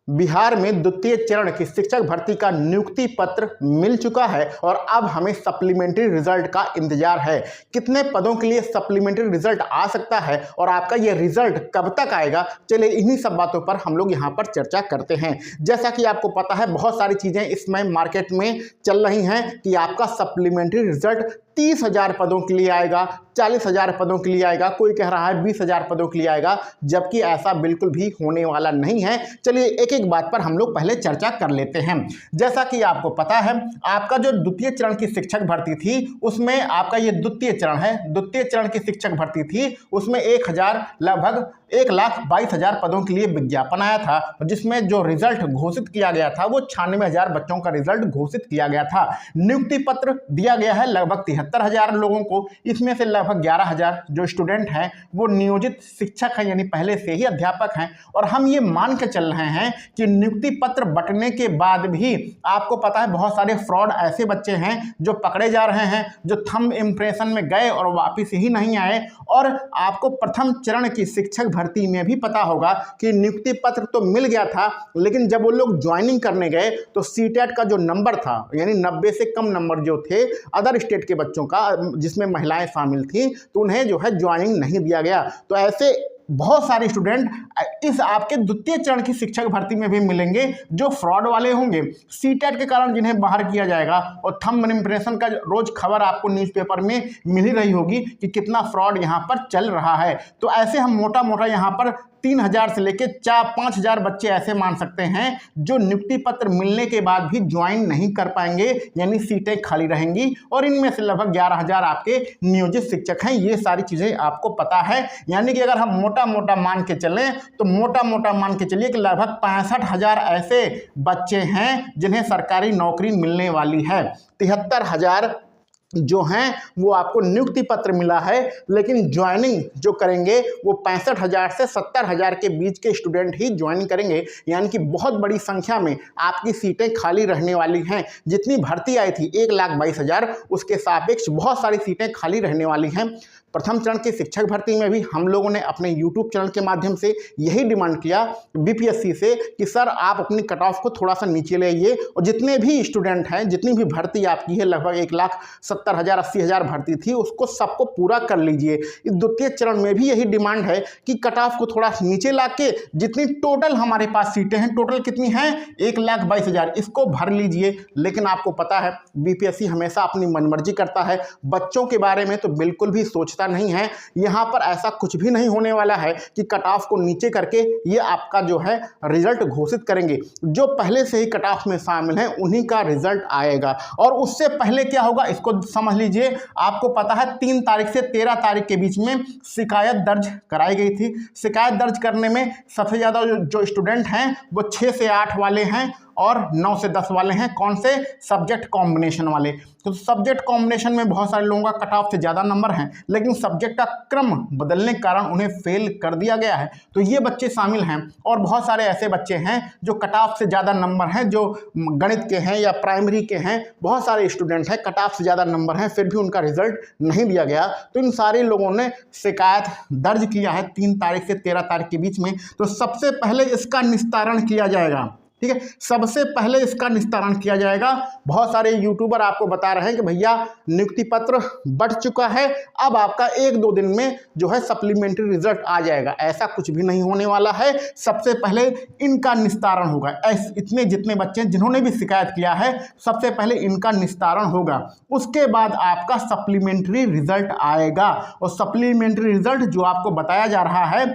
बिहार में द्वितीय चरण की शिक्षक भर्ती का नियुक्ति पत्र मिल चुका है और अब हमें सप्लीमेंट्री रिजल्ट का इंतजार है। कितने पदों के लिए सप्लीमेंट्री रिजल्ट आ सकता है और आपका ये रिजल्ट कब तक आएगा, चलिए इन्हीं सब बातों पर हम लोग यहाँ पर चर्चा करते हैं। जैसा कि आपको पता है, बहुत सारी चीज़ें इसमें मार्केट में चल रही हैं कि आपका सप्लीमेंट्री रिजल्ट 30,000 पदों के लिए आएगा, 40,000 पदों के लिए आएगा, कोई कह रहा है 20,000 पदों के लिए आएगा, जबकि ऐसा बिल्कुल भी होने वाला नहीं है। चलिए एक एक बात पर हम लोग पहले चर्चा कर लेते हैं। जैसा कि आपको पता है, आपका जो द्वितीय चरण की शिक्षक भर्ती थी उसमें आपका ये द्वितीय चरण है, द्वितीय चरण की शिक्षक भर्ती थी उसमें लगभग 1,22,000 पदों के लिए विज्ञापन आया था, जिसमें जो रिजल्ट घोषित किया गया था वो 96,000 बच्चों का रिजल्ट घोषित किया गया था। नियुक्ति पत्र दिया गया है लगभग 73,000 लोगों को, इसमें से लगभग 11,000 जो स्टूडेंट हैं वो नियोजित शिक्षक हैं, यानी पहले से ही अध्यापक हैं। और हम ये मान के चल रहे हैं कि नियुक्ति पत्र बंटने के बाद भी आपको पता है बहुत सारे फ्रॉड ऐसे बच्चे हैं जो पकड़े जा रहे हैं, जो थंब इम्प्रेशन में गए और वापिस ही नहीं आए। और आपको प्रथम चरण की शिक्षक भर्ती में भी पता होगा कि नियुक्ति पत्र तो मिल गया था, लेकिन जब वो लोग ज्वाइनिंग करने गए तो सीटेट का जो नंबर था, यानी 90 से कम नंबर जो थे अदर स्टेट के बच्चों का, जिसमें महिलाएं शामिल थी, तो उन्हें जो है ज्वाइनिंग नहीं दिया गया। तो ऐसे बहुत सारे स्टूडेंट इस आपके द्वितीय चरण की शिक्षक भर्ती में भी मिलेंगे जो फ्रॉड वाले होंगे, सीटेट के कारण जिन्हें बाहर किया जाएगा। और थंब इम्प्रेशन का रोज खबर आपको न्यूज़पेपर में मिल ही रही होगी कि कितना फ्रॉड यहाँ पर चल रहा है। तो ऐसे हम मोटा मोटा यहाँ पर 3,000 से लेकर 4-5,000 बच्चे ऐसे मान सकते हैं जो नियुक्ति पत्र मिलने के बाद भी ज्वाइन नहीं कर पाएंगे, यानी सीटें खाली रहेंगी। और इनमें से लगभग 11,000 आपके नियोजित शिक्षक हैं। ये सारी चीज़ें आपको पता है, यानी कि अगर हम मोटा मोटा मान के चलें तो मोटा मोटा मान के चलिए कि लगभग 65,000 ऐसे बच्चे हैं जिन्हें सरकारी नौकरी मिलने वाली है। 73,000 जो हैं वो आपको नियुक्ति पत्र मिला है, लेकिन ज्वाइनिंग जो करेंगे वो 65,000 से 70,000 के बीच के स्टूडेंट ही ज्वाइन करेंगे, यानी कि बहुत बड़ी संख्या में आपकी सीटें खाली रहने वाली हैं। जितनी भर्ती आई थी 1,22,000, उसके सापेक्ष बहुत सारी सीटें खाली रहने वाली हैं। प्रथम चरण की शिक्षक भर्ती में भी हम लोगों ने अपने यूट्यूब चैनल के माध्यम से यही डिमांड किया बीपीएससी से कि सर आप अपनी कट ऑफ को थोड़ा सा नीचे ले आइए, और जितने भी स्टूडेंट हैं, जितनी भी भर्ती आपकी है, लगभग 1,70,000 80,000 भर्ती थी, उसको सबको पूरा कर लीजिए। इस द्वितीय चरण में भी यही डिमांड है कि कट ऑफ को थोड़ा नीचे ला के जितनी टोटल हमारे पास सीटें हैं, टोटल कितनी हैं 1,22,000, इसको भर लीजिए। लेकिन आपको पता है बीपीएससी हमेशा अपनी मनमर्जी करता है, बच्चों के बारे में तो बिल्कुल भी सोचता नहीं है। यहां पर ऐसा कुछ भी नहीं होने वाला है कि कट ऑफ को नीचे करके ये आपका जो है रिजल्ट घोषित करेंगे। जो पहले से ही कट ऑफ में शामिल हैं उन्हीं का रिजल्ट आएगा। और उससे पहले क्या होगा इसको समझ लीजिए। आपको पता है 3 तारीख से 13 तारीख के बीच में शिकायत दर्ज कराई गई थी। शिकायत दर्ज करने में सबसे ज़्यादा जो स्टूडेंट हैं वो 6 से 8 वाले हैं और 9 से 10 वाले हैं। कौन से? सब्जेक्ट कॉम्बिनेशन वाले। तो सब्जेक्ट कॉम्बिनेशन में बहुत सारे लोगों का कट ऑफ से ज़्यादा नंबर हैं, लेकिन सब्जेक्ट का क्रम बदलने के कारण उन्हें फेल कर दिया गया है। तो ये बच्चे शामिल हैं। और बहुत सारे ऐसे बच्चे हैं जो कट ऑफ से ज़्यादा नंबर हैं, जो गणित के हैं या प्राइमरी के हैं। बहुत सारे स्टूडेंट हैं कट ऑफ से ज़्यादा नंबर हैं, फिर भी उनका रिजल्ट नहीं दिया गया। तो इन सारे लोगों ने शिकायत दर्ज किया है 3 तारीख से 13 तारीख के बीच में। तो सबसे पहले इसका निस्तारण किया जाएगा, ठीक है, सबसे पहले इसका निस्तारण किया जाएगा। बहुत सारे यूट्यूबर आपको बता रहे हैं कि भैया नियुक्ति पत्र बढ़ चुका है, अब आपका 1-2 दिन में जो है सप्लीमेंट्री रिजल्ट आ जाएगा। ऐसा कुछ भी नहीं होने वाला है। सबसे पहले इनका निस्तारण होगा। इतने जितने बच्चे जिन्होंने भी शिकायत किया है, सबसे पहले इनका निस्तारण होगा, उसके बाद आपका सप्लीमेंट्री रिजल्ट आएगा। और सप्लीमेंट्री रिजल्ट जो आपको बताया जा रहा है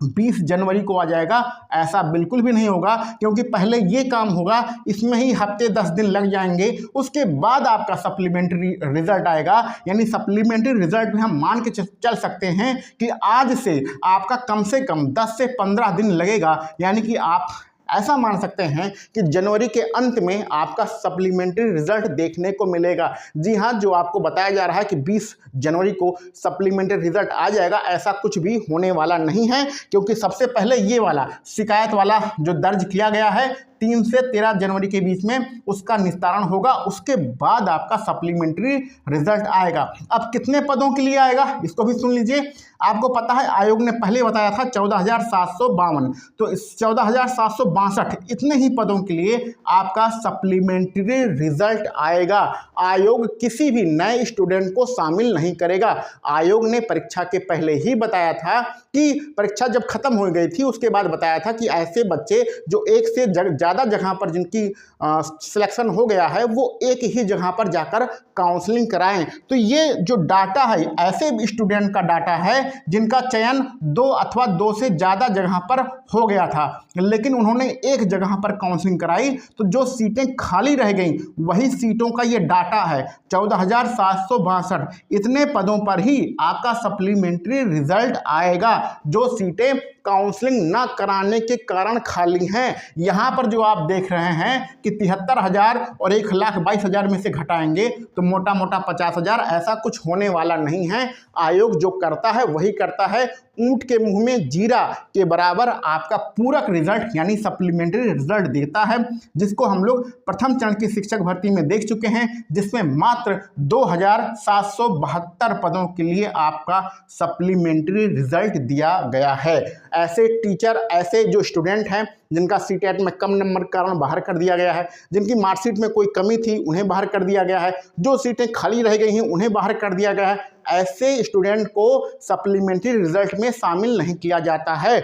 20 जनवरी को आ जाएगा, ऐसा बिल्कुल भी नहीं होगा, क्योंकि पहले ये काम होगा, इसमें ही हफ्ते 10 दिन लग जाएंगे। उसके बाद आपका सप्लीमेंट्री रिजल्ट आएगा। यानी सप्लीमेंट्री रिजल्ट में हम मान के चल सकते हैं कि आज से आपका कम से कम 10 से 15 दिन लगेगा। यानी कि आप ऐसा मान सकते हैं कि जनवरी के अंत में आपका सप्लीमेंट्री रिजल्ट देखने को मिलेगा। जी हाँ, जो आपको बताया जा रहा है कि 20 जनवरी को सप्लीमेंट्री रिजल्ट आ जाएगा, ऐसा कुछ भी होने वाला नहीं है। क्योंकि सबसे पहले ये वाला शिकायत वाला जो दर्ज किया गया है 3 से 13 जनवरी के बीच में उसका निस्तारण होगा। उसके बाद आपका सप्लीमेंट्री रिजल्ट आएगा। अब कितने पदों के लिए आएगा इसको भी सुन लीजिए। आपको पता है आयोग ने पहले बताया था 14,752, तो इस 14,762 इतने ही पदों के लिए आपका सप्लीमेंट्री रिजल्ट आएगा। आयोग किसी भी नए स्टूडेंट को शामिल नहीं करेगा। आयोग ने परीक्षा के पहले ही बताया था कि परीक्षा जब खत्म हो गई थी उसके बाद बताया था कि ऐसे बच्चे जो एक से ज़्यादा जगह पर जिनकी सिलेक्शन हो गया है वो एक ही जगह पर जाकर काउंसलिंग कराएं। तो ये जो डाटा है ऐसे स्टूडेंट का डाटा है जिनका चयन 2 अथवा 2 से ज़्यादा जगह पर हो गया था, लेकिन उन्होंने एक जगह पर काउंसलिंग कराई तो जो सीटें खाली रह गई वही सीटों का ये डाटा है 14,762। इतने पदों पर ही आपका सप्लीमेंट्री रिजल्ट आएगा। जो सीटें काउंसलिंग ना कराने के कारण खाली हैं, यहाँ पर जो आप देख रहे हैं कि 73,000 और 1,22,000 में से घटाएंगे तो मोटा मोटा 50,000, ऐसा कुछ होने वाला नहीं है। आयोग जो करता है वही करता है। ऊंट के मुंह में जीरा के बराबर आपका पूरक रिजल्ट यानी सप्लीमेंट्री रिजल्ट देता है, जिसको हम लोग प्रथम चरण की शिक्षक भर्ती में देख चुके हैं, जिसमें मात्र 2,772 पदों के लिए आपका सप्लीमेंट्री रिजल्ट दिया गया है। ऐसे टीचर, ऐसे जो स्टूडेंट हैं जिनका सीटेट में कम नंबर के कारण बाहर कर दिया गया है, जिनकी मार्कशीट में कोई कमी थी उन्हें बाहर कर दिया गया है, जो सीटें खाली रह गई हैं उन्हें बाहर कर दिया गया है, ऐसे स्टूडेंट को सप्लीमेंट्री रिजल्ट में शामिल नहीं किया जाता है।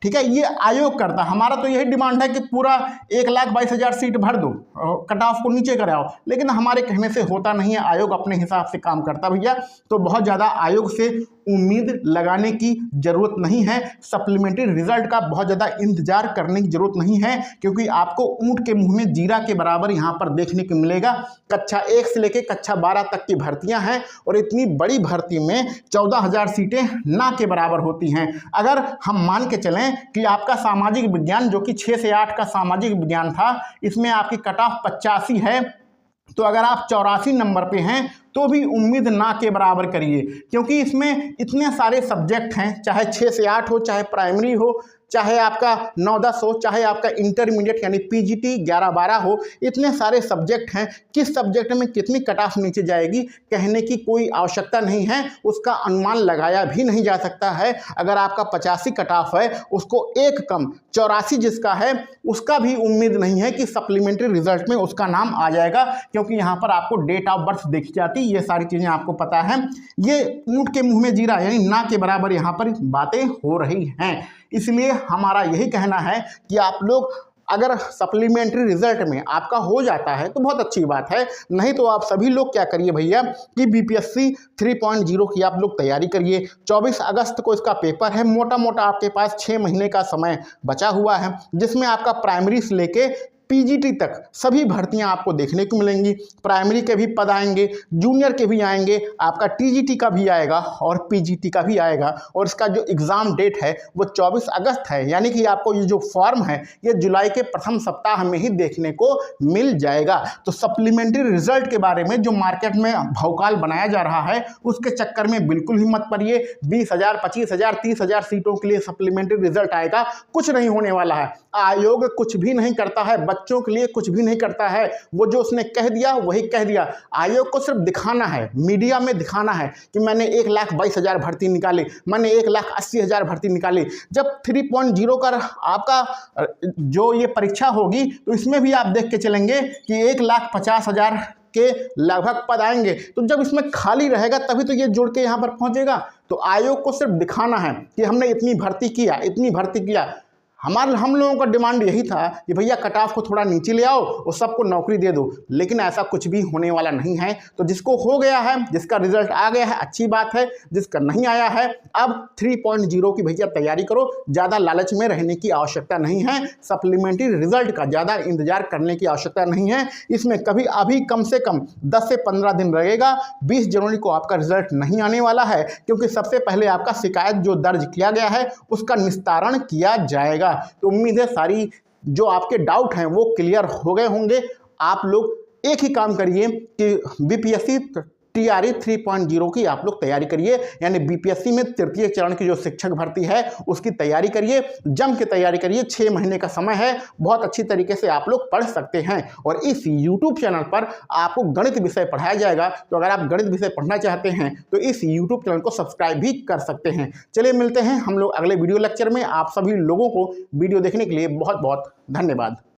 ठीक है, ये आयोग करता। हमारा तो यही डिमांड है कि पूरा 1,22,000 सीट भर दो, कट ऑफ को नीचे कराओ, लेकिन हमारे कहने से होता नहीं है। आयोग अपने हिसाब से काम करता भैया, तो बहुत ज़्यादा आयोग से उम्मीद लगाने की ज़रूरत नहीं है। सप्लीमेंट्री रिजल्ट का बहुत ज़्यादा इंतजार करने की ज़रूरत नहीं है, क्योंकि आपको ऊंट के मुंह में जीरा के बराबर यहाँ पर देखने को मिलेगा। कक्षा 1 से लेकर कक्षा 12 तक की भर्तियाँ हैं और इतनी बड़ी भर्ती में 14,000 सीटें ना के बराबर होती हैं। अगर हम मान के चलें कि आपका सामाजिक विज्ञान जो कि 6 से 8 का सामाजिक विज्ञान था, इसमें आपकी कट ऑफ 85 है, तो अगर आप 84 नंबर पे हैं तो भी उम्मीद ना के बराबर करिए, क्योंकि इसमें इतने सारे सब्जेक्ट हैं, चाहे 6 से 8 हो, चाहे प्राइमरी हो, चाहे आपका 9-10 हो, चाहे आपका इंटरमीडिएट यानी पीजीटी 11-12 हो, इतने सारे सब्जेक्ट हैं। किस सब्जेक्ट में कितनी कट ऑफ नीचे जाएगी कहने की कोई आवश्यकता नहीं है, उसका अनुमान लगाया भी नहीं जा सकता है। अगर आपका 85 कट ऑफ है, उसको एक कम 84 जिसका है उसका भी उम्मीद नहीं है कि सप्लीमेंट्री रिजल्ट में उसका नाम आ जाएगा, क्योंकि यहाँ पर आपको डेट ऑफ बर्थ देखी जाती, ये सारी चीज़ें आपको पता है। ये ऊंट के मुँह में जीरा यानी ना के बराबर यहाँ पर बातें हो रही हैं। इसलिए हमारा यही कहना है कि आप लोग अगर सप्लीमेंट्री रिजल्ट में आपका हो जाता है तो बहुत अच्छी बात है, नहीं तो आप सभी लोग क्या करिए भैया कि बीपीएससी 3.0 की आप लोग तैयारी करिए। 24 अगस्त को इसका पेपर है। मोटा मोटा आपके पास 6 महीने का समय बचा हुआ है, जिसमें आपका प्राइमरी से लेके पीजीटी तक सभी भर्तियां आपको देखने को मिलेंगी। प्राइमरी के भी पद आएंगे, जूनियर के भी आएंगे, आपका टीजीटी का भी आएगा और पीजीटी का भी आएगा, और इसका जो एग्ज़ाम डेट है वो 24 अगस्त है, यानी कि आपको ये जो फॉर्म है ये जुलाई के प्रथम सप्ताह में ही देखने को मिल जाएगा। तो सप्लीमेंट्री रिजल्ट के बारे में जो मार्केट में भौकाल बनाया जा रहा है उसके चक्कर में बिल्कुल ही मत पड़िए। 20,000, 25,000, 30,000 सीटों के लिए सप्लीमेंट्री रिजल्ट आएगा, कुछ नहीं होने वाला है। आयोग कुछ भी नहीं करता है, बच्चों के लिए कुछ भी नहीं करता है। वो जो उसने कह दिया वही कह दिया। आयोग को सिर्फ दिखाना है, मीडिया में दिखाना है कि मैंने 1,22,000 भर्ती निकाली, मैंने 1,80,000 भर्ती निकाली। जब 3.0 का आपका जो ये परीक्षा होगी तो इसमें भी आप देख के चलेंगे कि 1,50,000 के लगभग पद आएंगे। तो जब इसमें खाली रहेगा तभी तो ये जुड़ के यहाँ पर पहुँचेगा। तो आयोग को सिर्फ दिखाना है कि हमने इतनी भर्ती किया, इतनी भर्ती किया। हम लोगों का डिमांड यही था कि भैया कट ऑफ को थोड़ा नीचे ले आओ और सबको नौकरी दे दो, लेकिन ऐसा कुछ भी होने वाला नहीं है। तो जिसको हो गया है, जिसका रिजल्ट आ गया है अच्छी बात है, जिसका नहीं आया है अब 3.0 की भैया तैयारी करो। ज़्यादा लालच में रहने की आवश्यकता नहीं है, सप्लीमेंट्री रिजल्ट का ज़्यादा इंतजार करने की आवश्यकता नहीं है। इसमें कभी अभी कम से कम 10 से 15 दिन लगेगा। 20 जनवरी को आपका रिजल्ट नहीं आने वाला है, क्योंकि सबसे पहले आपका शिकायत जो दर्ज किया गया है उसका निस्तारण किया जाएगा। तो उम्मीद है सारी जो आपके डाउट हैं वो क्लियर हो गए होंगे। आप लोग एक ही काम करिए कि बीपीएससी TRE 3.0 की आप लोग तैयारी करिए, यानी बीपीएससी में तृतीय चरण की जो शिक्षक भर्ती है उसकी तैयारी करिए, जम के तैयारी करिए। 6 महीने का समय है, बहुत अच्छी तरीके से आप लोग पढ़ सकते हैं। और इस YouTube चैनल पर आपको गणित विषय पढ़ाया जाएगा, तो अगर आप गणित विषय पढ़ना चाहते हैं तो इस YouTube चैनल को सब्सक्राइब भी कर सकते हैं। चलिए मिलते हैं हम लोग अगले वीडियो लेक्चर में। आप सभी लोगों को वीडियो देखने के लिए बहुत बहुत धन्यवाद।